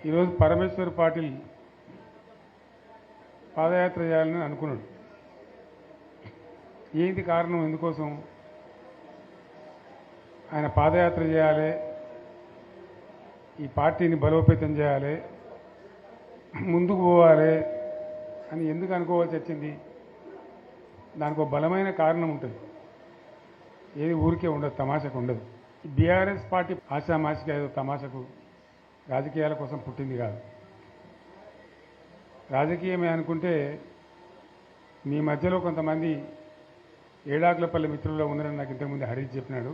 ఈరోజు పరమేశ్వర్ పాటిల్ పాదయాత్ర చేయాలని అనుకున్నాడు. ఏంటి కారణం? ఎందుకోసం ఆయన పాదయాత్ర చేయాలి, ఈ పార్టీని బలోపేతం చేయాలి, ముందుకు పోవాలి అని ఎందుకు అనుకోవాల్సి వచ్చింది? దానికి ఒక బలమైన కారణం ఉంటుంది. ఏది ఊరికే ఉండదు, తమాషకు ఉండదు. బీఆర్ఎస్ పార్టీ ఆశామాషిగా ఏదో తమాషకు రాజకీయాల కోసం పుట్టింది కాదు. రాజకీయమే అనుకుంటే మీ మధ్యలో కొంతమంది ఏడాకులపల్లి మిత్రుల్లో ఉన్నారని నాకు ఇంతకుముందు హరీష్ చెప్పినాడు.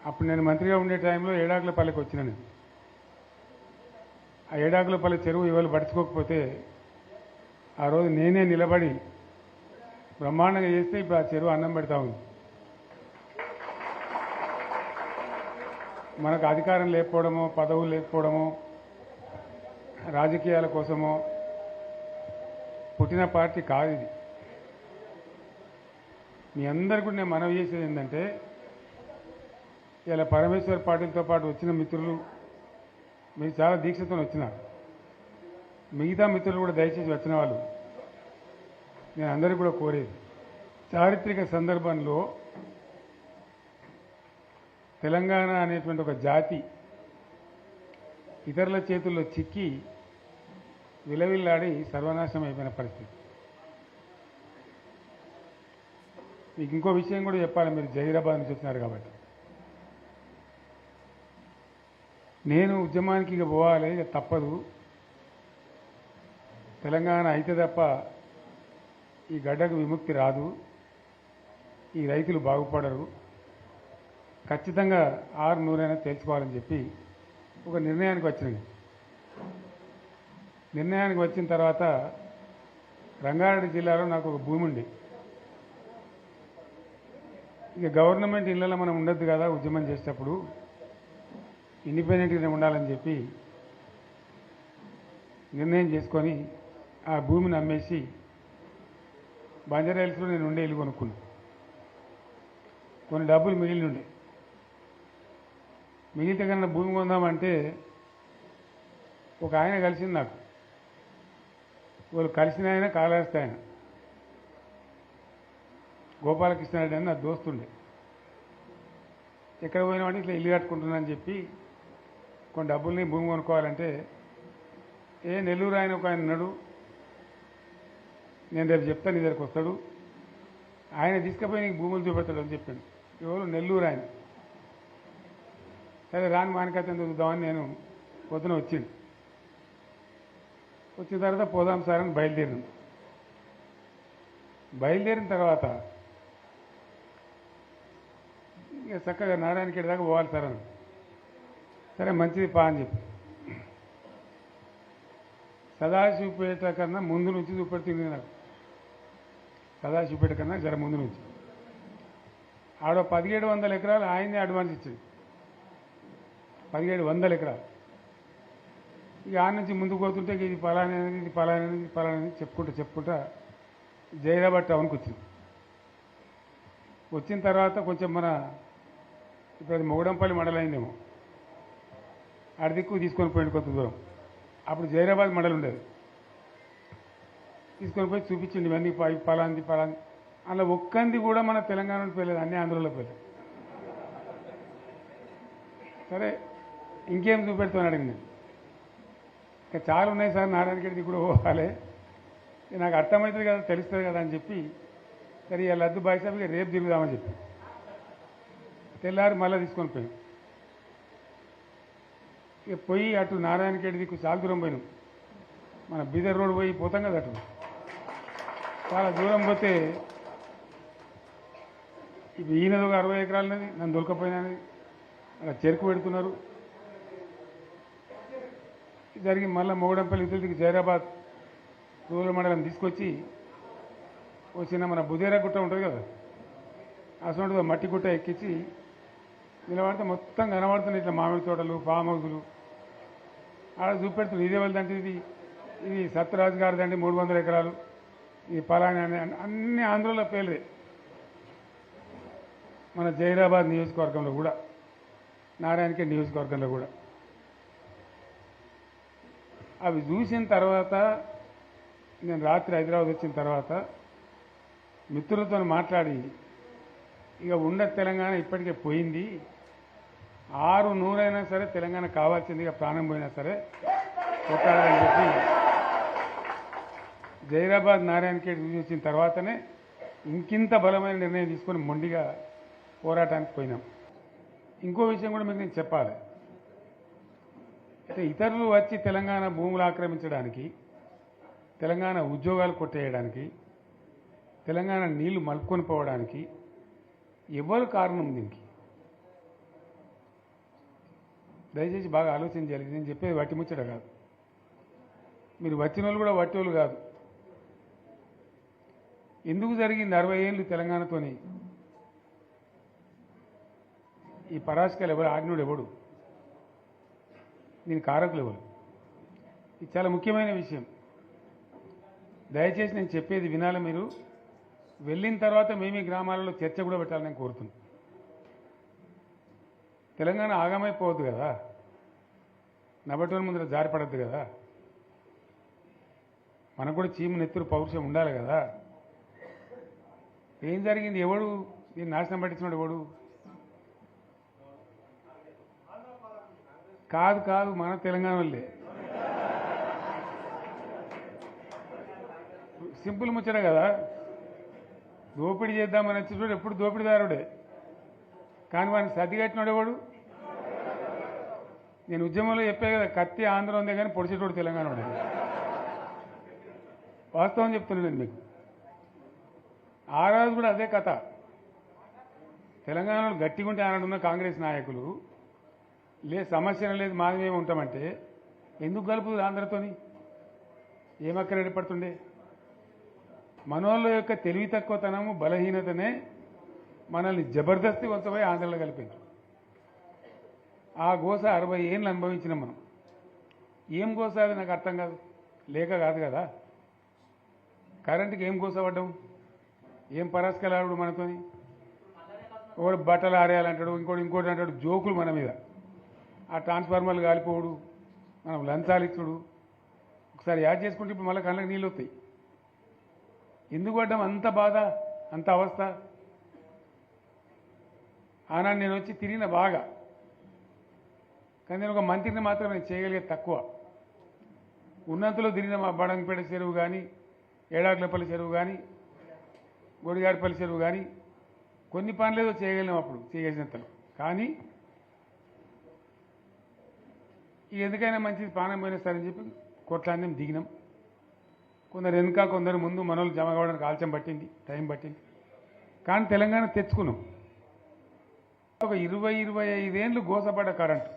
అప్పుడు నేను మంత్రిగా ఉండే టైంలో ఏడాకులపల్లికి వచ్చినాను. ఆ ఏడాకులపల్లి చెరువు ఇవాళ పడుచుకోకపోతే ఆ రోజు నేనే నిలబడి బ్రహ్మాండంగా చేస్తే ఇప్పుడు ఆ చెరువు అన్నం పెడతా ఉంది. మనకు అధికారం లేకపోవడమో, పదవులు లేకపోవడమో, రాజకీయాల కోసమో పుట్టిన పార్టీ కాదు ఇది. మీ అందరికీ నేను మనవి చేసేది ఏంటంటే, ఇలా పరమేశ్వర్ పాటిల్తో పాటు వచ్చిన మిత్రులు మీరు చాలా దీక్షతో వచ్చినారు. మిగతా మిత్రులు కూడా దయచేసి వచ్చిన వాళ్ళు నేను అందరికీ కూడా కోరేది, చారిత్రక సందర్భంలో తెలంగాణ అనేటువంటి ఒక జాతి ఇతరుల చేతుల్లో చిక్కి విలవిల్లాడి సర్వనాశనం అయిపోయిన పరిస్థితి. మీకు ఇంకో విషయం కూడా చెప్పాలి, మీరు జహీరాబాద్ నుంచి వచ్చినారు కాబట్టి. నేను ఉద్యమానికి ఇక పోవాలి, ఇక తప్పదు, తెలంగాణ అయితే తప్ప ఈ గడ్డకు విముక్తి రాదు, ఈ రైతులు బాగుపడరు, ఖచ్చితంగా 600 తేల్చుకోవాలని చెప్పి ఒక నిర్ణయానికి వచ్చింది. నిర్ణయానికి వచ్చిన తర్వాత రంగారెడ్డి జిల్లాలో నాకు ఒక భూమి ఉంది. ఇక గవర్నమెంట్ ఇళ్లలో మనం ఉండొద్దు కదా ఉద్యమం చేసేటప్పుడు, ఇండిపెండెంట్గానే ఉండాలని చెప్పి నిర్ణయం చేసుకొని ఆ భూమిని అమ్మేసి బంజారాహిల్స్లో నేను ఉండే ఇల్లు కొనుక్కున్నాను. కొన్ని డబ్బులు మిగిలి ఉండే, మిగిలితే కన్నా భూమి కొందామంటే ఒక ఆయన కలిసింది నాకు. వాళ్ళు కలిసిన ఆయన కాళహస్తి ఆయన గోపాలకృష్ణారెడ్డి అని నా దోస్తుండే. ఎక్కడ పోయినామంటే ఇట్లా ఇల్లు కట్టుకుంటున్నానని చెప్పి కొన్ని డబ్బుల్ని భూమి కొనుక్కోవాలంటే, నెల్లూరు ఆయన ఒక ఆయన ఉన్నాడు, నేను రేపు చెప్తాను, నీ దగ్గరికి వస్తాడు, ఆయన తీసుకుపోయి నీకు భూములు చూపెడతాడు అని చెప్పాడు. ఎవరు? నెల్లూరు ఆయన. సరే రాని మానికైతే చూద్దామని నేను పొద్దున వచ్చింది. వచ్చిన తర్వాత పోదాం సార్ అని బయలుదేరిన తర్వాత ఇక చక్కగా నారాయణఖేడ్ దాకా పోవాలి సార్ అని. సరే మంచిది పా అని చెప్పి సదాశివపేట కన్నా ముందు నుంచి చూపెడుతుంది నాకు. సదాశివపేట కన్నా జర ముందు నుంచి ఆడ 1700 ఎకరాలు ఆయనే అడ్వాన్స్ ఇచ్చింది. 1700 ఎకరాలు. ఇక ఆ నుంచి ముందుకు పోతుంటే ఇది పలానది, ఇది పలానది, ఇది పలానది చెప్పుకుంటా జైరాబాద్ టౌన్కి వచ్చింది. వచ్చిన తర్వాత కొంచెం మన ఇప్పుడు అది మొగడంపల్లి మండలం అయిందేమో, ఆడ దిక్కు తీసుకొని పోయింది కొంత దూరం. అప్పుడు జైరాబాద్ మండలం ఉండేది. తీసుకొని పోయి చూపించింది ఇవన్నీ పలాంది. అలా ఒక్కంది కూడా మన తెలంగాణలో పోయలేదు, అన్ని ఆంధ్రలో పోయలేదు. సరే ఇంకేం చూపెడుతామని అడిగింది. ఇంకా చాలా ఉన్నాయి సార్, నారాయణఖేడ్కి కూడా పోవాలి, నాకు అర్థమవుతుంది కదా, తెలుస్తుంది కదా అని చెప్పి సరే ఇలా లద్దు బాయిసాబిగా రేపు తిరుగుదామని చెప్పి తెల్లారి మళ్ళీ తీసుకొని పోయాం. ఇక పోయి అటు నారాయణఖేడ్ దిక్కు చాలా దూరం పోయినాం. మన బీదర్ రోడ్ పోయి పోతాం కదా, అటు చాలా దూరం పోతే ఇప్పుడు ఈయనది ఒక 60 ఎకరాలన్నది, నన్ను దొరకపోయినది, అలా చెరుకు పెడుతున్నారు. జరిగి మళ్ళీ మొగడంపల్లి ఇతరులకి జైరాబాద్ రూరల్ మండలం తీసుకొచ్చి వచ్చిన మన బుదేరా గుట్ట ఉంటుంది కదా, అసలు మట్టి గుట్ట ఎక్కించి నిలబడితే మొత్తం కనబడుతున్నాయి ఇట్లా మామిడి తోటలు, ఫామ్ హౌజులు. ఆడ చూపెడుతుంది ఇదే వాళ్ళదంటే ఇది సత్యరాజు గారిదండి 300 ఎకరాలు, ఇది పలాని అని అన్ని ఆంధ్రలో పేర్లే. మన జైరాబాద్ నియోజకవర్గంలో కూడా, నారాయణఖేడ్ నియోజకవర్గంలో కూడా అవి చూసిన తర్వాత నేను రాత్రి హైదరాబాద్ వచ్చిన తర్వాత మిత్రులతో మాట్లాడి ఇక ఉన్న తెలంగాణ ఇప్పటికే పోయింది, 600 సరే తెలంగాణ కావాల్సింది, ఇక ప్రాణం పోయినా సరే కొట్టాలని చెప్పి జైరాబాద్ నారాయణఖేడ్ చూసి వచ్చిన తర్వాతనే ఇంకింత బలమైన నిర్ణయం తీసుకొని మొండిగా పోరాటానికి పోయినాం. ఇంకో విషయం కూడా మీకు నేను చెప్పాలి. అయితే ఇతరులు వచ్చి తెలంగాణ భూములు ఆక్రమించడానికి, తెలంగాణ ఉద్యోగాలు కొట్టేయడానికి, తెలంగాణ నీళ్లు మలుపుకొని పోవడానికి ఎవరు కారణం దీనికి? దయచేసి బాగా ఆలోచన చేయాలి. నేను చెప్పేది వట్టి ముచ్చట కాదు. మీరు వచ్చిన వాళ్ళు కూడా వట్టి వాళ్ళు కాదు. ఎందుకు జరిగింది 60 ఏళ్ళు తెలంగాణతోని? ఈ పరాశకాలు ఎవరు? ఆజ్ఞుడు ఎవడు? దీని కారకులు ఎవరు? ఇది చాలా ముఖ్యమైన విషయం. దయచేసి నేను చెప్పేది వినాలి. మీరు వెళ్ళిన తర్వాత మేము ఈ గ్రామాలలో చర్చ కూడా పెట్టాలని నేను కోరుతున్నాను. తెలంగాణ ఆగమైపోవద్దు కదా, నబటోని ముందర జారిపడద్దు కదా, మనకు కూడా చీము నెత్తురు పౌరుషం ఉండాలి కదా. ఏం జరిగింది? ఎవడు దీన్ని నాశనం పట్టించినాడు? ఎవడు? కాదు కాదు, మన తెలంగాణ వాళ్ళే. సింపుల్ ముచ్చట కదా. దోపిడీ చేద్దామని వచ్చేటోడు ఎప్పుడు దోపిడీదారుడే, కానీ వాడిని సర్ది కట్టినాడు ఎవడు? నేను ఉద్యమంలో చెప్పే కదా, కత్తి ఆంధ్ర ఉందే కానీ పొడిచేటోడు తెలంగాణ వాడే. వాస్తవం చెప్తున్నాను నేను మీకు. ఆ రోజు కూడా అదే కథ. తెలంగాణలో గట్టిగా ఉంటే ఆనాడున్న కాంగ్రెస్ నాయకులు సమస్య లేదు మాది మేము ఉంటామంటే ఎందుకు కలుపుతుంది ఆంధ్రతోని? ఏమక్కర ఏర్పడుతుండే? మనోళ్ళ యొక్క తెలివి తక్కువతనము, బలహీనతనే మనల్ని జబర్దస్తి కొంతపోయి ఆంధ్రలో కలిపింది. ఆ గోస 60 ఏళ్ళు అనుభవించినాం మనం. ఏం గోస అది నాకు అర్థం కాదు. లేక కాదు కదా. కరెంటుకి ఏం గోస పడ్డాం? ఏం పరాస్కలు ఆడు మనతోని? ఒకడు బట్టలు ఆరేయాలంటాడు, ఇంకోటి అంటాడు. జోకులు మన మీద. ఆ ట్రాన్స్ఫార్మర్లు కాలిపోవడు, మనం లంచాలు ఇచ్చుడు. ఒకసారి యాడ్ చేసుకుంటే ఇప్పుడు మళ్ళీ కళ్ళకి నీళ్ళు వస్తాయి. ఎందుకు పడ్డాం అంత బాధ, అంత అవస్థ? ఆనాడు నేను వచ్చి తిరిగిన బాగా, కానీ నేను ఒక మంత్రిని మాత్రం నేను చేయగలిగే తక్కువ. ఉన్నంతలో తిరిగిన మా బడంగపేట చెరువు కానీ, ఏడాకులపల్లి చెరువు కానీ, గొడిగాడిపల్లి చెరువు కానీ కొన్ని పనులేదో చేయగలిగినాం అప్పుడు చేయగలిగినంతలో. కానీ ఎందుకైనా మంచిది ప్రాణం పోయినా సరే అని చెప్పి కొట్లాన్ని దిగినాం. కొందరు వెనుక, కొందరు ముందు. మనోళ్ళు జమ కావడానికి ఆలస్యం పట్టింది, టైం పట్టింది. కానీ తెలంగాణ తెచ్చుకున్నాం. ఒక 20-25 ఏళ్ళు గోసపడ్డ కరెంటు.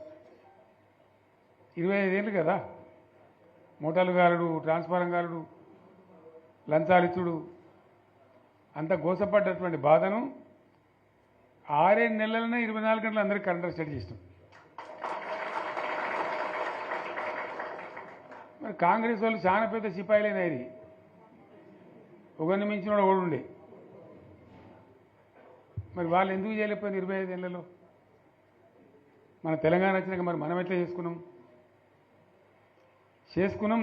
25 ఏళ్ళు కదా. మూటలు గాలుడు, ట్రాన్స్ఫారం గాలుడు, లంచాలిచ్చుడు, అంత గోసపడ్డటువంటి బాధను 6-7 నెలలనే 24 గంటలు అందరికీ కరెంట్ సెట్ చేసినాం. మరి కాంగ్రెస్ వాళ్ళు చాలా పెద్ద సిపాయిలేనాయి. ఒకరిని మించిన వాడు ఉండే. మరి వాళ్ళు ఎందుకు చేయలేకపోయింది 25 ఏళ్లలో? మన తెలంగాణ వచ్చినాక మరి మనం ఎట్లా చేసుకున్నాం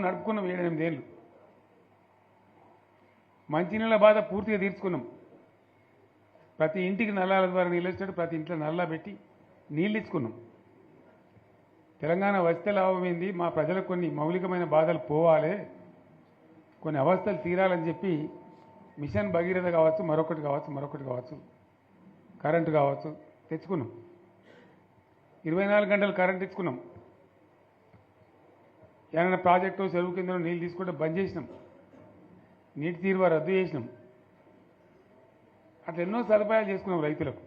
నడుపుకున్నాం 7-8 ఏళ్ళు. మంచినీళ్ళ బాధ పూర్తిగా తీర్చుకున్నాం. ప్రతి ఇంటికి నల్లాల ద్వారా నీళ్ళు వచ్చినట్టు ప్రతి ఇంట్లో నల్లా పెట్టి నీళ్ళు ఇచ్చుకున్నాం. తెలంగాణ వస్తే లాభమైంది. మా ప్రజలకు కొన్ని మౌలికమైన బాధలు పోవాలి, కొన్ని అవస్థలు తీరాలని చెప్పి మిషన్ భగీరథ కావచ్చు, మరొకటి కావచ్చు, కరెంటు కావచ్చు తెచ్చుకున్నాం. 24 గంటలు కరెంట్ ఇచ్చుకున్నాం. ఏమైనా ప్రాజెక్టు చెరువు కింద నీళ్ళు తీసుకుంటే బంద్ చేసినాం. నీటి తీరువ రద్దు చేసినాం. అట్లా ఎన్నో సదుపాయాలు చేసుకున్నాం. రైతులకు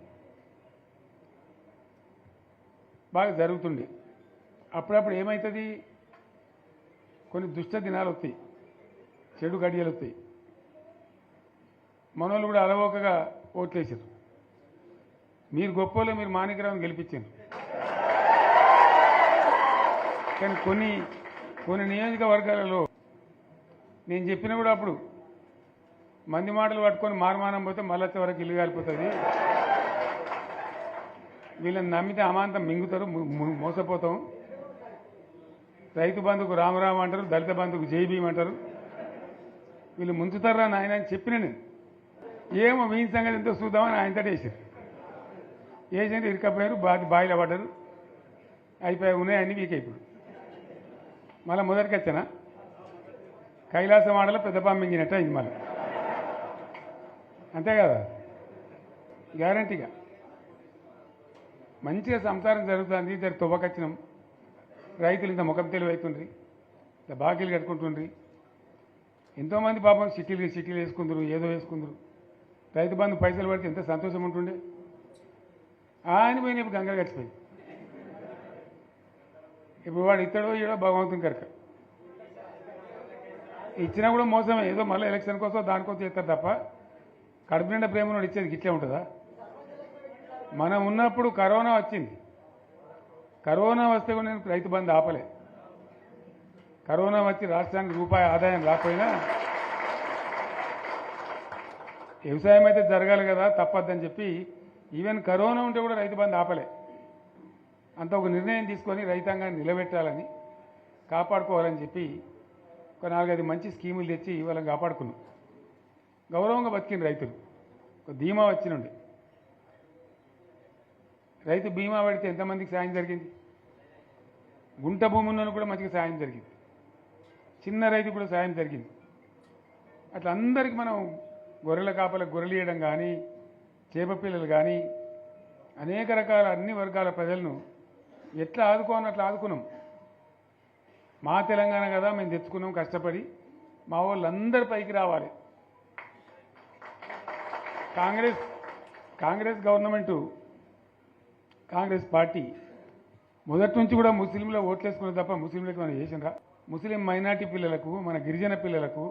బాగా జరుగుతుండే. అప్పుడప్పుడు ఏమవుతుంది? కొన్ని దుష్ట దినాలు వస్తాయి, చెడు గడియలు వస్తాయి. మనోళ్ళు కూడా అలవోకగా ఓట్లేసారు. మీరు గొప్పలో మీరు మాణిక్యరావుని గెలిపించారు. కానీ కొన్ని నియోజకవర్గాలలో నేను చెప్పినా కూడా అప్పుడు మంది మాటలు పట్టుకొని మారుమానం పోతే మళ్ళీ వరకు ఇల్లు కాలిపోతుంది, వీళ్ళని నమ్మితే అమాంతం మింగుతారు, మోసపోతాం. రైతు బంధుకు రామరామ అంటారు, దళిత బంధుకు జై భీమ్ అంటారు. వీళ్ళు ముంచుతారా నాయన అని చెప్పిన నేను. ఏమో వీని సంగతి ఎంతో చూద్దామని ఆయనతో వేసారు. వేసింది ఇరుకపోయారు, బాయిలో పడ్డారు, అయిపోయి ఉన్నాయి అన్ని వీక్ అయిపోయి మళ్ళీ మొదటికి వచ్చానా కైలాసం ఆడలో పెద్ద పంపించినట్టు అయింది మళ్ళీ. అంతే కదా, గ్యారంటీగా మంచిగా సంసారం జరుగుతుంది. ఇద్దరు తువ్వకొచ్చినాం, రైతులు ఇంత ముఖం తెలివి అవుతుండ్రి, ఇంత బాకీలు కట్టుకుంటుండ్రి. ఎంతోమంది పాపం సిటీలు వేసుకుందరు, ఏదో వేసుకుందరు. రైతు బంధు పైసలు పడితే ఎంత సంతోషం ఉంటుండే. ఆయన పోయిన ఇప్పుడు గంగలు గడిచిపోయి ఇప్పుడు వాడు ఇస్తాడో ఈడో భగవంతుని కనుక ఇచ్చినా కూడా మోసమే. ఏదో మళ్ళీ ఎలక్షన్ కోసం దానికోసం చేస్తారు తప్ప కడుపు నిండా ప్రేమను ఇచ్చేది ఇట్లే ఉంటుందా? మనం ఉన్నప్పుడు కరోనా వచ్చింది. కరోనా వస్తే కూడా నేను రైతు బంధు ఆపలే. కరోనా వచ్చి రాష్ట్రానికి రూపాయి ఆదాయం రాకపోయినా వ్యవసాయం అయితే జరగాలి కదా, తప్పద్దని చెప్పి ఈవెన్ కరోనా ఉంటే కూడా రైతు బంధు ఆపలే. అంత ఒక నిర్ణయం తీసుకొని రైతాంగాన్ని నిలబెట్టాలని, కాపాడుకోవాలని చెప్పి ఒక 4-5 మంచి స్కీములు తెచ్చి వాళ్ళని కాపాడుకున్నాం. గౌరవంగా బతికిన రైతులు ఒక ధీమా వచ్చినుండి. రైతు బీమా పడితే ఎంతమందికి సాయం జరిగింది? గుంట భూమి ఉన్న కూడా మంచిగా సాయం జరిగింది, చిన్న రైతు కూడా సాయం జరిగింది. అట్లా అందరికీ మనం గొర్రెల కాపలకు గొర్రెలు ఇవ్వడం కానీ, చేప పిల్లలు కానీ, అనేక రకాల అన్ని వర్గాల ప్రజలను ఎట్లా ఆదుకోని అట్లా ఆదుకున్నాం. మా తెలంగాణ కదా మేము తెచ్చుకున్నాం కష్టపడి, మా వాళ్ళందరి పైకి రావాలి. కాంగ్రెస్ గవర్నమెంటు, కాంగ్రెస్ పార్టీ మొదటి నుంచి కూడా ముస్లింలో ఓట్లేసుకునే తప్ప ముస్లింలకు మనం చేసినరా? ముస్లిం మైనార్టీ పిల్లలకు, మన గిరిజన పిల్లలకు,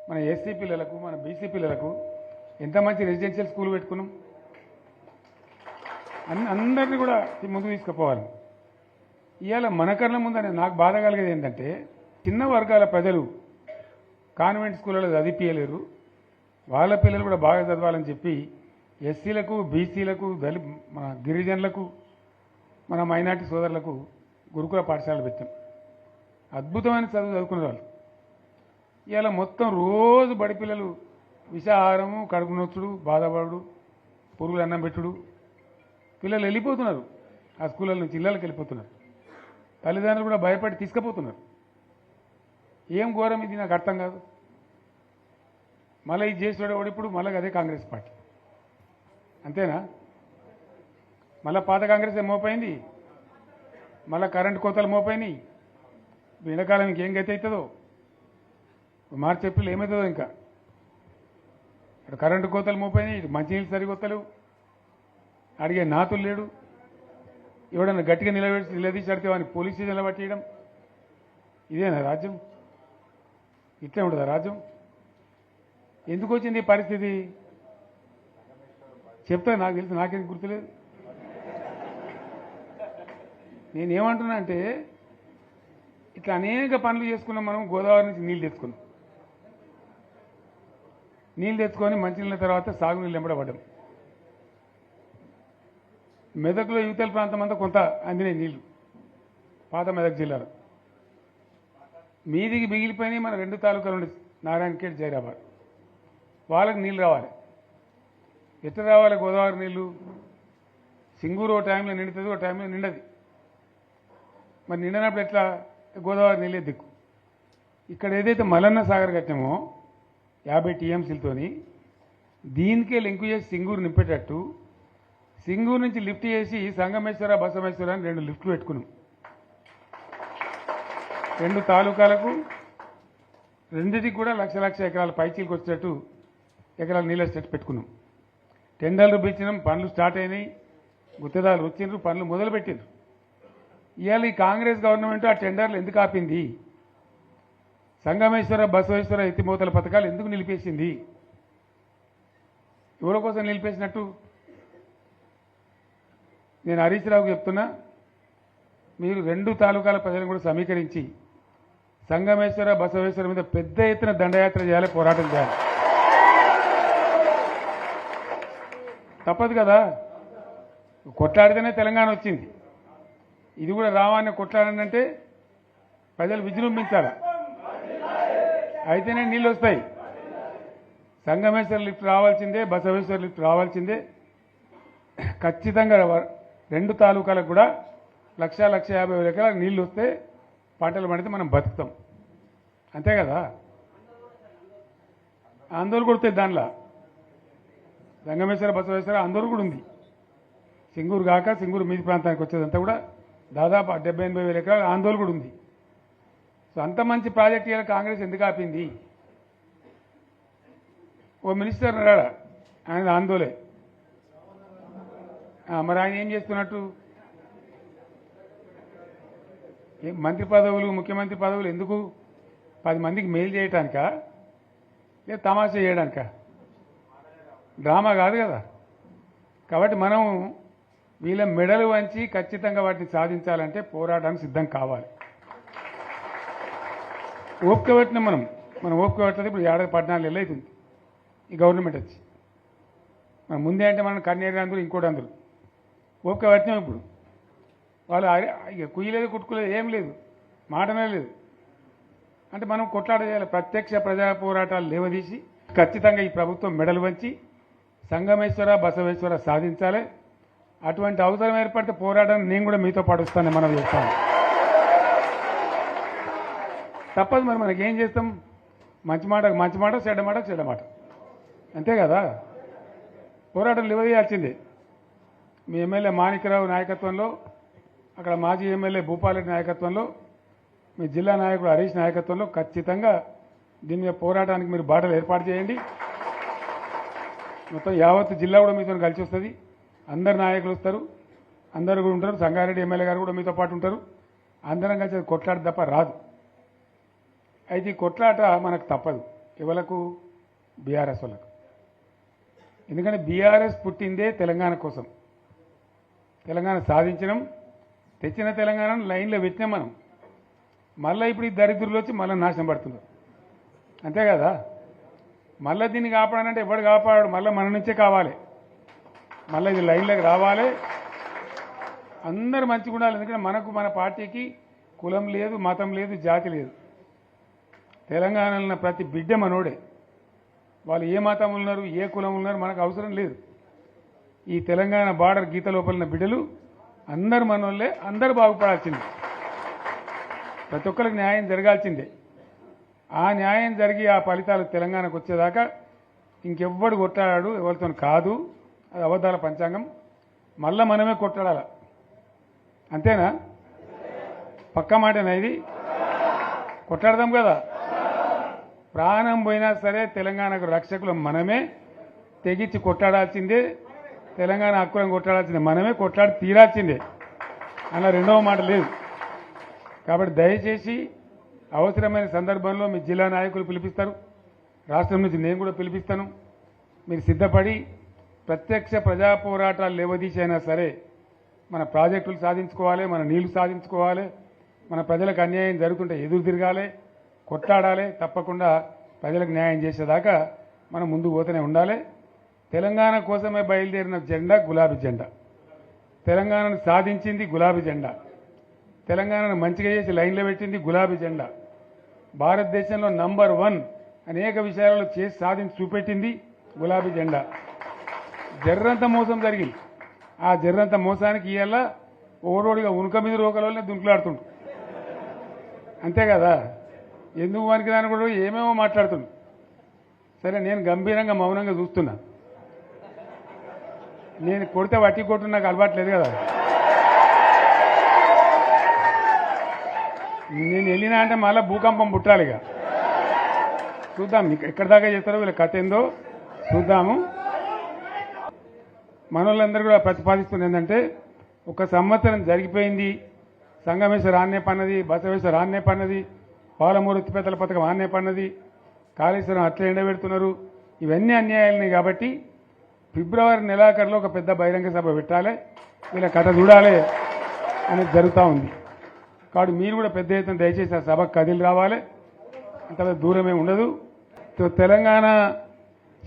మన ఎస్సీ పిల్లలకు, మన బీసీ పిల్లలకు ఎంత మంచి రెసిడెన్షియల్ స్కూల్ పెట్టుకున్నాం. అందరినీ కూడా ముందుకు తీసుకుపోవాలి. ఇవాళ మన కళ్ళ ముందని నాకు బాధ కలిగేది ఏంటంటే, చిన్న వర్గాల ప్రజలు కాన్వెంట్ స్కూళ్ళలో చదివించలేరు, వాళ్ళ పిల్లలు కూడా బాగా చదవాలని చెప్పి ఎస్సీలకు, బీసీలకు, మన గిరిజనులకు, మన మైనార్టీ సోదరులకు గురుకుల పాఠశాలలు పెట్టాం. అద్భుతమైన చదువు చదువుకునే వాళ్ళు. ఇవాళ మొత్తం రోజు బడి పిల్లలు విషాహారము, కడుపు నొచ్చుడు, బాధపడు, పురుగులు అన్నం పెట్టుడు. పిల్లలు వెళ్ళిపోతున్నారు, ఆ స్కూళ్ళ నుంచి ఇళ్ళకి వెళ్ళిపోతున్నారు. తల్లిదండ్రులు కూడా భయపడి తీసుకుపోతున్నారు. ఏం ఘోరం ఇది, నాకు అర్థం కాదు. మళ్ళీ ఇది చేసేవాడు ఇప్పుడు మళ్ళీ అదే కాంగ్రెస్ పార్టీ. అంతేనా? మళ్ళీ పాత కాంగ్రెస్ మోపోయింది, మళ్ళీ కరెంటు కోతలు మోపోయినాయి. ఎండాకాలం ఇంకేం గతి అవుతుందో, మార్చి ఏప్రిల్ ఏమవుతుందో. ఇంకా ఇక్కడ కరెంటు కోతలు మోపోయినాయి, ఇటు మంచినీళ్ళు సరిగొత్తలేవు, అడిగే నాతులు లేడు. ఎవడన్నా గట్టిగా నిలదీసి అడితే వాడిని పోలీస్ స్టేషన్లో పట్టేయడం. ఇదేనా రాజ్యం? ఇట్లే ఉంటుందా రాజ్యం? ఎందుకు వచ్చింది ఈ పరిస్థితి చెప్తా. నాకు తెలుసు, నాకేం గుర్తులేదు. నేనేమంటున్నా అంటే, ఇట్లా అనేక పనులు చేసుకున్నాం మనం. గోదావరి నుంచి నీళ్ళు తెచ్చుకున్నాం, నీళ్ళు తెచ్చుకొని మంచినీళ్ళ తర్వాత సాగునీళ్ళు ఎంబడబడ్డాం. మెదక్లో యువతల ప్రాంతం అంతా కొంత అందినాయి నీళ్లు, పాత మెదక్ జిల్లాలో. మీదికి మిగిలిపోయినాయి మన 2 తాలూకాలు ఉండే, నారాయణఖేడ్, జైరాబాద్. వాళ్ళకి నీళ్ళు రావాలి. ఎట్లా రావాలి గోదావరి నీళ్లు? సింగూరు ఓ టైంలో నిండుతుంది, ఓ టైంలో నిండది. మరి నిండినప్పుడు ఎట్లా? గోదావరి నీళ్ళే దిక్కు. ఇక్కడ ఏదైతే మల్లన్న సాగర్ కట్టామో 50 టీఎంసీలతోని, దీనికే లింకు చేసి సింగూరు నింపేటట్టు సింగూరు నుంచి లిఫ్ట్ చేసి సంగమేశ్వర, బసమేశ్వర అని 2 లిఫ్ట్లు పెట్టుకున్నాం. 2 తాలూకాలకు, రెండింటికి కూడా లక్ష ఎకరాల పైచీలకు వచ్చేటట్టు ఎకరాల నీళ్ళ స్టెట్ పెట్టుకున్నాం. టెండర్లు పిలిచినాం, పనులు స్టార్ట్ అయినాయి, గుత్తేదారులు వచ్చిండ్రు, పనులు మొదలుపెట్టిండ్రు. ఇవాళ ఈ కాంగ్రెస్ గవర్నమెంట్ ఆ టెండర్లు ఎందుకు ఆపింది? సంగమేశ్వర, బసవేశ్వర ఎత్తిపోతల పథకాలు ఎందుకు నిలిపేసింది? ఎవరి కోసం నిలిపేసినట్టు? నేను హరీష్ రావుకు చెప్తున్నా, మీరు 2 తాలూకాల ప్రజలను కూడా సమీకరించి సంగమేశ్వర, బసవేశ్వర మీద పెద్ద ఎత్తున దండయాత్ర చేయాలి, పోరాటం చేయాలి. తప్పదు కదా, కొట్లాడితేనే తెలంగాణ వచ్చింది. ఇది కూడా రావాలని కొట్లాడంటే ప్రజలు విజృంభించాలి, అయితేనే నీళ్ళు వస్తాయి. సంగమేశ్వర లిఫ్ట్ రావాల్సిందే, బసవేశ్వర లిఫ్ట్ రావాల్సిందే. ఖచ్చితంగా రెండు తాలూకాలకు కూడా 1,50,000 ఎకరాలకు నీళ్ళు వస్తే పంటలు పండితే మనం బతుకుతాం. అంతే కదా, ఆందోళన కొడితే దానిలో సంగమేశ్వర బసవేశ్వర ఆందోళన కూడా ఉంది. సింగూరు కాక సింగూరు మీది ప్రాంతానికి వచ్చేదంతా కూడా దాదాపు 70,000-80,000 ఎకరాల ఆందోళన కూడా ఉంది. సో అంత మంచి ప్రాజెక్ట్ ఇవాళ కాంగ్రెస్ ఎందుకు ఆపింది? ఓ మినిస్టర్ ఉన్నాడా, ఆయన ఆందోళన. మరి ఆయన ఏం చేస్తున్నట్టు? మంత్రి పదవులు, ముఖ్యమంత్రి పదవులు ఎందుకు? 10 మందికి మెయిల్ చేయటానికా, లేదా తమాషా చేయడానికా? డ్రామా కాదు కదా. కాబట్టి మనం వీళ్ళ మెడలు వంచి ఖచ్చితంగా వాటిని సాధించాలంటే పోరాటానికి సిద్ధం కావాలి. ఓపిక పెట్టినాం మనం ఓపిక పెట్టలేదు. ఇప్పుడు 14 ఏళ్ళు అవుతుంది ఈ గవర్నమెంట్ వచ్చి. మనం ముందే అంటే మనం కన్నేరు అందరూ ఇంకోటి అందరూ ఓపిక పెట్టినాం. ఇప్పుడు వాళ్ళు ఇక కుయ్యలేదు, కుట్టుకోలేదు, ఏం లేదు, మాటనే లేదు. అంటే మనం కొట్లాట చేయాలి. ప్రత్యక్ష ప్రజా పోరాటాలు లేవదీసి ఖచ్చితంగా ఈ ప్రభుత్వం మెడలు వంచి సంగమేశ్వర బసవేశ్వర సాధించాలి. అటువంటి అవసరం ఏర్పడితే పోరాటాన్ని నేను కూడా మీతో పాటు వస్తానని మనం చెప్తాను. తప్పదు మరి, మనకేం చేస్తాం? మంచి మాటకు మంచి మాట, చెడ్డ మాటకు చెడ్డ మాట, అంతే కదా. పోరాటం లేవదీయాల్సిందే. మీ ఎమ్మెల్యే మాణిక్యరావు నాయకత్వంలో, అక్కడ మాజీ ఎమ్మెల్యే భూపాలరెడ్డి నాయకత్వంలో, మీ జిల్లా నాయకుడు హరీష్ నాయకత్వంలో ఖచ్చితంగా దీని మీద పోరాటానికి మీరు బాటలు ఏర్పాటు చేయండి. మొత్తం యావత్ జిల్లా కూడా మీతో కలిసి వస్తుంది. అందరు నాయకులు వస్తారు, అందరు కూడా ఉంటారు. సంగారెడ్డి ఎమ్మెల్యే గారు కూడా మీతో పాటు ఉంటారు. అందరం కలిసి కొట్లాట తప్ప రాదు. అయితే ఈ కొట్లాట మనకు తప్పదు. ఎవలకు? బీఆర్ఎస్ వాళ్ళకు. ఎందుకంటే బీఆర్ఎస్ పుట్టిందే తెలంగాణ కోసం. తెలంగాణ సాధించడం, తెచ్చిన తెలంగాణను లైన్లో పెట్టినాం మనం. మళ్ళీ ఇప్పుడు ఈ దరిద్రులు వచ్చి మళ్ళీ నాశనం పడుతున్నారు, అంతే కదా. మళ్ళీ దీన్ని కాపాడాలంటే ఎవడు కాపాడు? మళ్ళీ మన నుంచే కావాలి. మళ్ళీ ఇది లైన్లోకి రావాలి. అందరూ మంచిగా ఉండాలి. ఎందుకంటే మనకు, మన పార్టీకి కులం లేదు, మతం లేదు, జాతి లేదు. తెలంగాణలో ఉన్న ప్రతి బిడ్డ మనోడే. వాళ్ళు ఏ మతం ఉన్నారు, ఏ కులం ఉన్నారు మనకు అవసరం లేదు. ఈ తెలంగాణ బార్డర్ గీత లోపలిన బిడ్డలు అందరు మనోళ్ళే. అందరూ బాగుపడాల్సిందే. ప్రతి ఒక్కరికి న్యాయం జరగాల్సిందే. ఆ న్యాయం జరిగి ఆ ఫలితాలు తెలంగాణకు వచ్చేదాకా ఇంకెవ్వడు కొట్లాడాడు, ఎవరితో కాదు. అది అబద్ధాల పంచాంగం. మళ్ళా మనమే కొట్లాడాల, అంతేనా? పక్క మాటేనా ఇది? కొట్లాడదాం కదా. ప్రాణం పోయినా సరే తెలంగాణకు రక్షకులు మనమే. తెగించి కొట్లాడాల్సిందే. తెలంగాణ హక్కులను కొట్లాడాల్సిందే మనమే. కొట్లాడి తీరాల్సిందే, అలా రెండవ మాట లేదు. కాబట్టి దయచేసి అవసరమైన సందర్భంలో మీ జిల్లా నాయకులు పిలిపిస్తారు, రాష్ట్రం నుంచి నేను కూడా పిలిపిస్తాను. మీరు సిద్ధపడి ప్రత్యక్ష ప్రజా పోరాటాలు లేవదీసైనా సరే మన ప్రాజెక్టులు సాధించుకోవాలి, మన నీళ్లు సాధించుకోవాలి. మన ప్రజలకు అన్యాయం జరుగుతుంటే ఎదురు తిరగాలి, కొట్లాడాలి. తప్పకుండా ప్రజలకు న్యాయం చేసేదాకా మనం ముందుకు పోతూనే ఉండాలి. తెలంగాణ కోసమే బయలుదేరిన జెండా గులాబీ జెండా. తెలంగాణను సాధించింది గులాబీ జెండా. తెలంగాణను మంచిగా చేసి లైన్లో పెట్టింది గులాబీ జెండా. భారతదేశంలో నంబర్ 1 అనేక విషయాలలో చేసి సాధించి చూపెట్టింది గులాబీ జెండా. జర్రంత మోసం జరిగింది. ఆ జర్రంత మోసానికి ఇవాళ ఓడోడిగా ఉనుక మీద రోకలనే దుంకులాడుతుండు, అంతే కదా. ఎందుకు వానికి దాని కూడా ఏమేమో మాట్లాడుతుండు. సరే, నేను గంభీరంగా మౌనంగా చూస్తున్నా. నేను కొడితే వట్టి కొట్టు నాకు అలవాట్లేదు కదా. నేను వెళ్ళినా అంటే మళ్ళీ భూకంపం పుట్టాలి. ఇక చూద్దాం ఎక్కడి దాకా చేస్తారో, వీళ్ళ కథ ఏందో చూద్దాము. మనోళ్ళందరూ కూడా ప్రతిపాదిస్తుంది ఏంటంటే, 1 సంవత్సరం జరిగిపోయింది. సంగమేశ్వర ఆన్నే పన్నది, బసవేశ్వర ఆన్నే పన్నది, పాలమూరు ఎత్తిపోతల పథకం ఆన్నే పన్నది, కాళేశ్వరం అట్లే ఎండబెడుతున్నారు. ఇవన్నీ అన్యాయాలని. కాబట్టి ఫిబ్రవరి నెలాఖరులో ఒక పెద్ద బహిరంగ సభ పెట్టాలి, వీళ్ళ కథ చూడాలి అనేది జరుగుతూ ఉంది. కాబట్టి మీరు కూడా పెద్ద ఎత్తున దయచేసి ఆ సభకు కదిలి రావాలి. అంత దూరమే ఉండదు. తెలంగాణ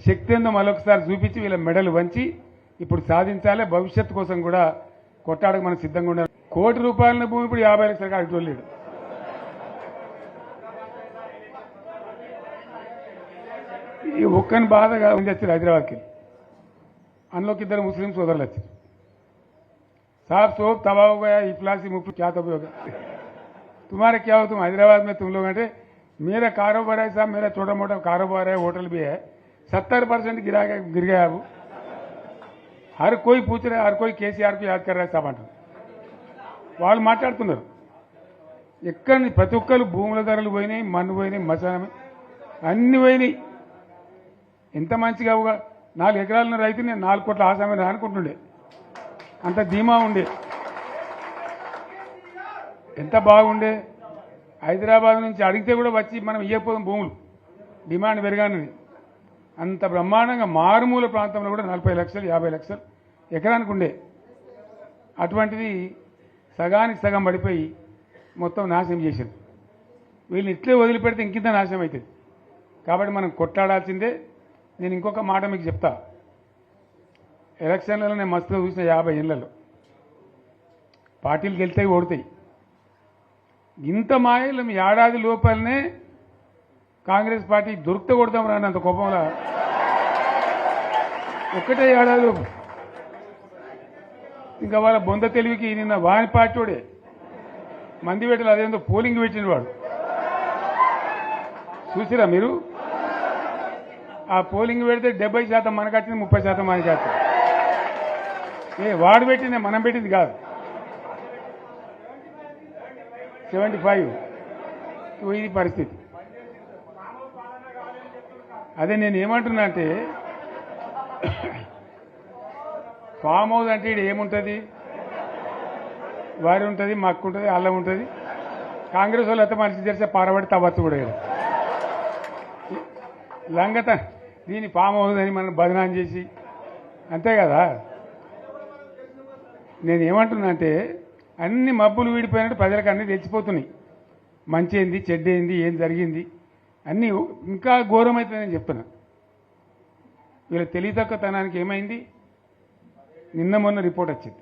శక్తి ఏందో మరొకసారి చూపించి వీళ్ళ మెడలు వంచి ఇప్పుడు సాధించాలి. భవిష్యత్తు కోసం కూడా కొట్టాడకు మనం సిద్ధంగా ఉండాలి. ₹1 కోటి భూమి ఇప్పుడు 50 లక్షల కాడికి వెళ్ళాడు. ఈ ఒక్కని బాధగా ఉంది వచ్చారు హైదరాబాద్కి. అందులోకి ఇద్దరు ముస్లిం సోదరులు వచ్చారు. साहब सोप तबाह हो गया, इफलासी मुफ्त क्या तबाह होगा, तुम्हारे क्या हो, तुम हैदराबाद में तुम लोग हैं. मेरा कारोबार है साहब, मेरा छोटा मोटा कारोबार है, होटल भी है, 70% गिर गया अब. हर कोई पूछ रहा है, हर कोई केसीआर को याद कर रहा है साहब अंటారు. వాళ్ళు మాట్లాడుతున్నారు. ఎక్కడ ప్రతి ఒక్కరు భూముల ధరలు పోయినాయి, మన్ను పోయినాయి, మసానం అన్ని పోయినాయి. ఎంత మంచిగా 4 ఎకరాల రైతు నేను 4 కోట్ల ఆసామని అనుకుంటుండే, అంత ధీమా ఉండే, ఎంత బాగుండే. హైదరాబాద్ నుంచి అడిగితే కూడా వచ్చి మనం ఇవ్వకపోదాం భూములు, డిమాండ్ పెరగానని. అంత బ్రహ్మాండంగా మారుమూల ప్రాంతంలో కూడా 40 లక్షలు 50 లక్షలు ఎకరానికి ఉండే. అటువంటిది సగానికి సగం పడిపోయి మొత్తం నాశనం చేశారు. వీళ్ళని ఇట్లే వదిలిపెడితే ఇంకింత నాశనం అవుతుంది. కాబట్టి మనం కొట్లాడాల్సిందే. నేను ఇంకొక మాట మీకు చెప్తా. ఎలక్షన్లలో నేను మస్తుగా చూసిన 50 ఏళ్లలో పార్టీలు గెలితాయి, ఓడతాయి. ఇంత మాయలు మీ ఏడాది లోపలనే కాంగ్రెస్ పార్టీ దొరికితే కొడతాం రానంత కోపంలో ఒక్కటే ఏడాది లోపు. ఇంకా వాళ్ళ బొంద తెలివికి నిన్న వాని పార్టీడే మంది పెట్టాలి, అదేందో పోలింగ్ పెట్టిన వాడు చూసిరా మీరు. ఆ పోలింగ్ పెడితే 70% మనకు వచ్చింది, 30% మనకి వచ్చింది. వాడు పెట్టింది, మనం పెట్టింది కాదు. 75 ఇది పరిస్థితి. అదే నేను ఏమంటున్నా అంటే, ఫామ్ హౌస్ అంటే ఇది ఏముంటుంది, వారి ఉంటుంది, మక్కు ఉంటుంది, అల్లం ఉంటుంది. కాంగ్రెస్ వాళ్ళు అయితే మనిషి చేస్తే పారబడి తవ్వచ్చు కూడా లంగత. దీన్ని ఫామ్ హౌస్ అని మనం బదనాం చేసి అంతే కదా. నేను ఏమంటున్నా అంటే, అన్ని మబ్బులు వీడిపోయినట్టు ప్రజలకు అన్నీ తెలిసిపోతున్నాయి. మంచి ఏంది, చెడ్డ ఏంది, ఏం జరిగింది అన్నీ ఇంకా ఘోరమవుతుంది నేను చెప్తున్నా. వీళ్ళ తెలివితక్కువతనానికి ఏమైంది, నిన్న మొన్న రిపోర్ట్ వచ్చింది.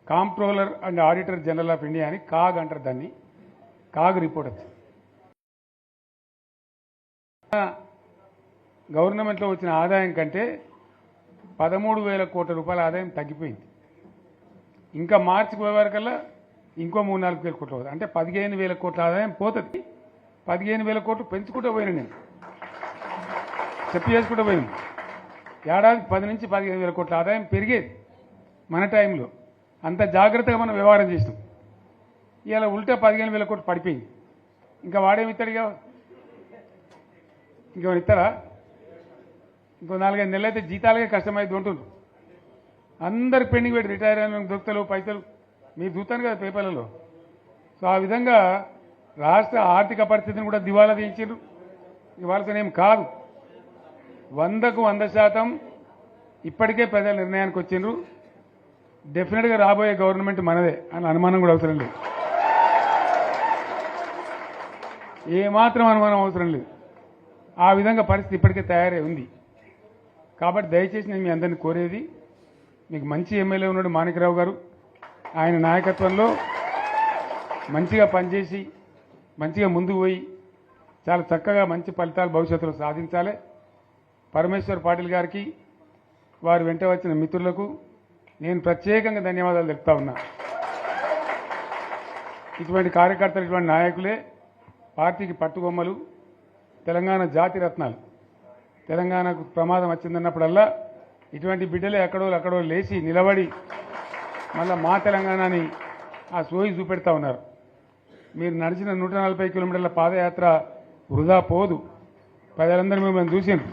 Comptroller and auditor general of India అని కాగ్ అంటారు దాన్ని. కాగ్ రిపోర్ట్ వచ్చింది. గవర్నమెంట్లో వచ్చిన ఆదాయం కంటే 13,000 కోట్ల రూపాయల ఆదాయం తగ్గిపోయింది. ఇంకా మార్చికి పోయే వరకల్లా ఇంకో 3-4 వేల కోట్లు అవుతుంది. అంటే 15,000 కోట్ల ఆదాయం పోతుంది. 15,000 కోట్లు పెంచుకుంటూ పోయినా, నేను చెప్పి చేసుకుంటూ పోయినాం. ఏడాదికి 10 నుంచి 15,000 కోట్ల ఆదాయం పెరిగేది మన టైంలో. అంత జాగ్రత్తగా మనం వ్యవహారం చేసినాం. ఇవాళ ఉల్టా 15,000 కోట్లు పడిపోయింది. ఇంకా వాడేమిస్తాడు, ఇంకేమైనా ఇస్తారా? ఇంకో 4-5 నెలలు అయితే జీతాలకే కష్టమైంది ఉంటున్నారు. అందరికి పెండింగ్ పెట్టి రిటైర్ అయిన దొరుకుతలు పైసలు మీరు చూస్తాను కదా పేపర్లలో. సో ఆ విధంగా రాష్ట్ర ఆర్థిక పరిస్థితిని కూడా దివాలా తీయించారు. ఇవాళతోనేం కాదు, 100కు 100% ఇప్పటికే ప్రజల నిర్ణయానికి వచ్చిండ్రు. డెఫినెట్గా రాబోయే గవర్నమెంట్ మనదే అని అనుమానం కూడా అవసరం లేదు, ఏమాత్రం అనుమానం అవసరం లేదు. ఆ విధంగా పరిస్థితి ఇప్పటికే తయారై ఉంది. కాబట్టి దయచేసి నేను మీ అందరినీ కోరేది, మీకు మంచి ఎమ్మెల్యే ఉన్నాడు మాణిక్రావు గారు, ఆయన నాయకత్వంలో మంచిగా పనిచేసి మంచిగా ముందుకు పోయి చాలా చక్కగా మంచి ఫలితాలు భవిష్యత్తులో సాధించాలి. పరమేశ్వర్ పాటిల్ గారికి, వారు వెంట వచ్చిన మిత్రులకు నేను ప్రత్యేకంగా ధన్యవాదాలు తెలుపుతా ఉన్నా. ఇటువంటి కార్యకర్తలు, ఇటువంటి నాయకులే పార్టీకి పట్టుకొమ్మలు, తెలంగాణ జాతి రత్నాలు. తెలంగాణకు ప్రమాదం వచ్చిందన్నప్పుడల్లా ఇటువంటి బిడ్డలే అక్కడో లేచి నిలబడి మళ్ళీ మా తెలంగాణని ఆ సోయి చూపెడతా ఉన్నారు. మీరు నడిచిన 140 కిలోమీటర్ల పాదయాత్ర వృధా పోదు. ప్రజలందరూ మిమ్మల్ని చూసిండ్రు.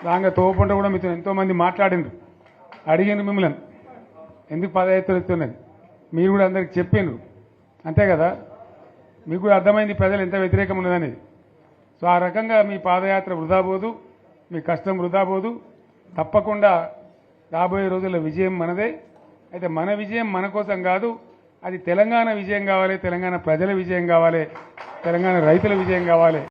దాంగా తోపుంట కూడా మీతో ఎంతోమంది మాట్లాడిండ్రు, అడిగిండ్రు మిమ్మల్ని ఎందుకు పాదయాత్ర ఇస్తున్నది. మీరు కూడా అందరికి చెప్పిండ్రు, అంతే కదా. మీకు కూడా అర్థమైంది ప్రజలు ఎంత వ్యతిరేకం ఉన్నదనేది. సో ఆ రకంగా మీ పాదయాత్ర వృధా పోదు, మీ కష్టం వృధా పోదు. తప్పకుండా రాబోయే రోజుల్లో విజయం మనదే. అయితే మన విజయం మన కోసం కాదు, అది తెలంగాణ విజయం కావాలి, తెలంగాణ ప్రజల విజయం కావాలి, తెలంగాణ రైతుల విజయం కావాలి.